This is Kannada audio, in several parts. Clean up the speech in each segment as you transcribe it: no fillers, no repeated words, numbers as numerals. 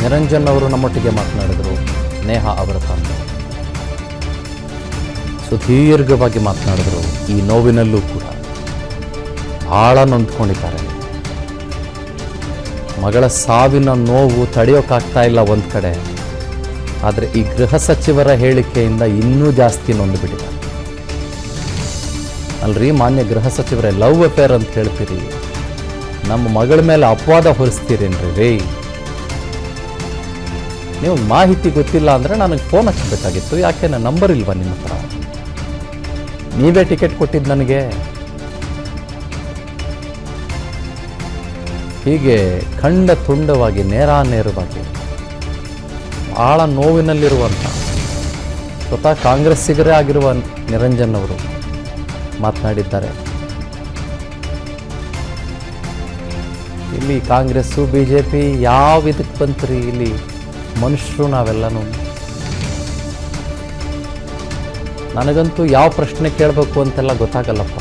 ನಿರಂಜನ್ ಅವರು ನಮ್ಮೊಟ್ಟಿಗೆ ಮಾತನಾಡಿದರು. ನೇಹಾ ಅವರ ತಂದೆ ಸುದೀರ್ಘವಾಗಿ ಮಾತನಾಡಿದರು. ಈ ನೋವಿನಲ್ಲೂ ಕೂಡ ಭಾಳ ನೊಂದ್ಕೊಂಡಿದ್ದಾರೆ. ಮಗಳ ಸಾವಿನ ನೋವು ತಡೆಯೋಕ್ಕಾಗ್ತಾ ಇಲ್ಲ ಒಂದು ಕಡೆ, ಆದರೆ ಈ ಗೃಹ ಸಚಿವರ ಹೇಳಿಕೆಯಿಂದ ಇನ್ನೂ ಜಾಸ್ತಿ ನೊಂದುಬಿಟ್ಟಿದ್ದಾರೆ. ಅಲ್ರಿ ಮಾನ್ಯ ಗೃಹ ಸಚಿವರೇ, ಲವ್ ಅಫೇರ್ ಅಂತ ಹೇಳ್ತೀರಿ, ನಮ್ಮ ಮಗಳ ಮೇಲೆ ಅಪವಾದ ಹೊರಿಸ್ತೀರೇನ್ರಿ ರೇ? ನೀವು ಮಾಹಿತಿ ಗೊತ್ತಿಲ್ಲ ಅಂದರೆ ನನಗೆ ಫೋನ್ ಹಚ್ಚಬೇಕಾಗಿತ್ತು. ಯಾಕೆ ನನ್ನ ನಂಬರ್ ಇಲ್ವಾ ನಿಮ್ಮ ಹತ್ರ? ನೀವೇ ಟಿಕೆಟ್ ಕೊಟ್ಟಿದ್ದು ನನಗೆ. ಹೀಗೆ ಖಂಡ ತುಂಡವಾಗಿ ನೇರಾನೇರವಾಗಿ ಭಾಳ ನೋವಿನಲ್ಲಿರುವಂಥ ಸ್ವತಃ ಕಾಂಗ್ರೆಸ್ಸಿಗರೇ ಆಗಿರುವ ನಿರಂಜನ್ ಅವರು ಮಾತನಾಡಿದ್ದಾರೆ. ಇಲ್ಲಿ ಕಾಂಗ್ರೆಸ್ಸು BJP ಯಾವ ಇದಕ್ಕೆ ಬಂತ್ರಿ? ಇಲ್ಲಿ ಮನುಷ್ಯರು ನಾವೆಲ್ಲನೂ. ನನಗಂತೂ ಯಾವ ಪ್ರಶ್ನೆ ಕೇಳಬೇಕು ಅಂತೆಲ್ಲ ಗೊತ್ತಾಗಲ್ಲಪ್ಪ.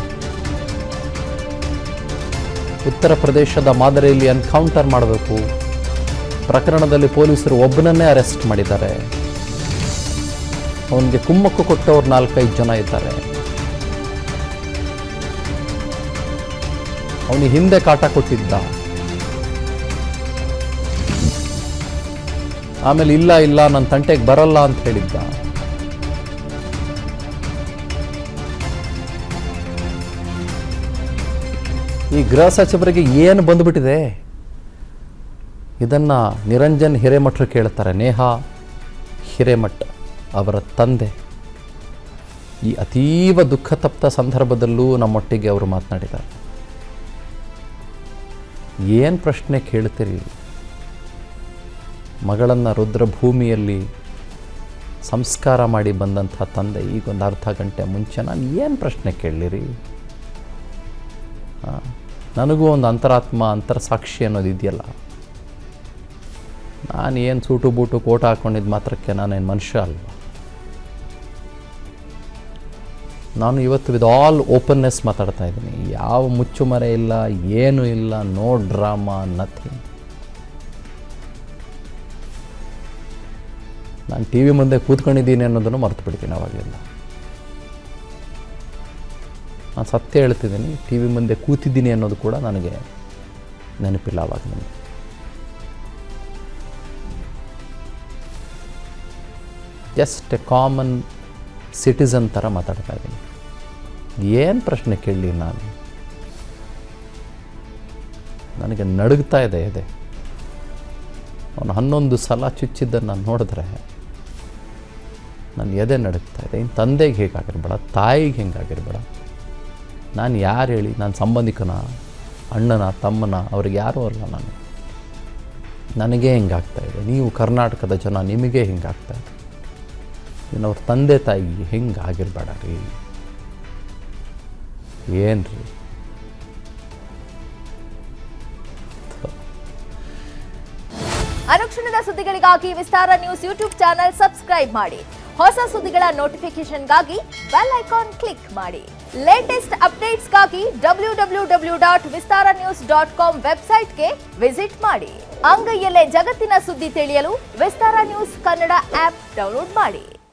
ಉತ್ತರ ಪ್ರದೇಶದ ಮಾದರಿಯಲ್ಲಿ ಎನ್ಕೌಂಟರ್ ಮಾಡಬೇಕು. ಪ್ರಕರಣದಲ್ಲಿ ಪೊಲೀಸರು ಒಬ್ಬನನ್ನೇ ಅರೆಸ್ಟ್ ಮಾಡಿದ್ದಾರೆ. ಅವನಿಗೆ ಕುಮ್ಮಕ್ಕು ಕೊಟ್ಟವ್ರು 4-5 ಜನ ಇದ್ದಾರೆ. ಅವನಿಗೆ ಹಿಂದೆ ಕಾಟ ಕೊಟ್ಟಿದ್ದ. ಆಮೇಲೆ ಇಲ್ಲ ನನ್ನ ತಂಟೆಗೆ ಬರಲ್ಲ ಅಂತ ಹೇಳಿದ್ದ. ಈ ಗೃಹ ಸಚಿವರಿಗೆ ಏನು ಬಂದುಬಿಟ್ಟಿದೆ? ಇದನ್ನು ನಿರಂಜನ್ ಹಿರೇಮಠರು ಕೇಳ್ತಾರೆ. ನೇಹಾ ಹಿರೇಮಠ ಅವರ ತಂದೆ ಈ ಅತೀವ ದುಃಖತಪ್ತ ಸಂದರ್ಭದಲ್ಲೂ ನಮ್ಮೊಟ್ಟಿಗೆ ಅವರು ಮಾತನಾಡಿದ್ದಾರೆ. ಏನು ಪ್ರಶ್ನೆ ಕೇಳ್ತೀರಿ? ಮಗಳನ್ನು ರುದ್ರಭೂಮಿಯಲ್ಲಿ ಸಂಸ್ಕಾರ ಮಾಡಿ ಬಂದಂಥ ತಂದೆ ಈಗೊಂದು ಅರ್ಧ ಗಂಟೆ ಮುಂಚೆ ನಾನು ಏನು ಪ್ರಶ್ನೆ ಕೇಳಲಿರಿ? ನನಗೂ ಒಂದು ಅಂತರಾತ್ಮ, ಅಂತರಸಾಕ್ಷಿ ಅನ್ನೋದು ಇದೆಯಲ್ಲ. ನಾನು ಏನು ಸೂಟು ಬೂಟು ಕೋಟ ಹಾಕ್ಕೊಂಡಿದ್ದು ಮಾತ್ರಕ್ಕೆ ನಾನೇನು ಮನುಷ್ಯ ಅಲ್ವ? ನಾನು ಇವತ್ತು ವಿತ್ ಆಲ್ ಓಪನ್ನೆಸ್ ಮಾತಾಡ್ತಾ ಇದ್ದೀನಿ. ಯಾವ ಮುಚ್ಚುಮರೆ ಇಲ್ಲ, ಏನೂ ಇಲ್ಲ, ನೋ ಡ್ರಾಮಾ, ನಥಿಂಗ್. ನಾನು TV ಮುಂದೆ ಕೂತ್ಕೊಂಡಿದ್ದೀನಿ ಅನ್ನೋದನ್ನು ಮರೆತು ಬಿಡ್ತೀನಿ ಅವಾಗಲಿಲ್ಲ. ನಾನು ಸತ್ಯ ಹೇಳ್ತಿದ್ದೀನಿ, TV ಮುಂದೆ ಕೂತಿದ್ದೀನಿ ಅನ್ನೋದು ಕೂಡ ನನಗೆ ನೆನಪಿಲ್ಲ ಅವಾಗ. ನನಗೆ ಜಸ್ಟ್ ಎ ಕಾಮನ್ ಸಿಟಿಸನ್ ಥರ ಮಾತಾಡ್ತಾ ಇದ್ದೀನಿ. ಏನು ಪ್ರಶ್ನೆ ಕೇಳಲಿ ನಾನು? ನನಗೆ ನಡುಗ್ತಾ ಇದೆ ಎದೆ. ಅವನು 11 ಸಲ ಚುಚ್ಚಿದ್ದನ್ನು ನಾನು ನೋಡಿದ್ರೆ ನನ್ನ ಎದೆ ನಡುಗ್ತಾ ಇದೆ. ಇನ್ನು ತಂದೆಗೆ ಹೇಗಾಗಿರ್ಬೇಡ, ತಾಯಿಗೆ ಹೆಂಗಾಗಿರ್ಬೇಡ. ನಾನು ಯಾರು ಹೇಳಿ? ನಾನು ಸಂಬಂಧಿಕನ, ಅಣ್ಣನ, ತಮ್ಮನ? ಅವ್ರಿಗೆ ಯಾರೂ ಅಲ್ಲ ನಾನು. ನನಗೇ ಹಿಂಗಾಗ್ತಾಯಿದೆ. ನೀವು ಕರ್ನಾಟಕದ ಜನ, ನಿಮಗೆ ಹಿಂಗಾಗ್ತಾಯಿದೆ. ಇನ್ನು ಅವ್ರ ತಂದೆ ತಾಯಿಗೆ ಹಿಂಗಾಗಿರ್ಬೇಡ ರೀ. ಏನು ರೀ? ಅನುಕ್ಷಣದ ಸುದ್ದಿಗಳಿಗಾಗಿ ವಿಸ್ತಾರ ನ್ಯೂಸ್ ಯೂಟ್ಯೂಬ್ ಚಾನೆಲ್ ಸಬ್ಸ್ಕ್ರೈಬ್ ಮಾಡಿ. ಹೊಸ ಸುದ್ದಿಗಳ ನೋಟಿಫಿಕೇಶನ್ಗಾಗಿ ಬೆಲ್ ಐಕಾನ್ ಕ್ಲಿಕ್ ಮಾಡಿ. ಲೇಟೆಸ್ಟ್ ಅಪ್ಡೇಟ್ಸ್ಗಾಗಿ www.vistaranews.com ವೆಬ್ಸೈಟ್ಗೆ ವಿಸಿಟ್ ಮಾಡಿ. ಅಂಗೈಯಲ್ಲೇ ಜಗತ್ತಿನ ಸುದ್ದಿ ತಿಳಿಯಲು ವಿಸ್ತಾರ ನ್ಯೂಸ್ ಕನ್ನಡ ಆಪ್ ಡೌನ್ಲೋಡ್ ಮಾಡಿ.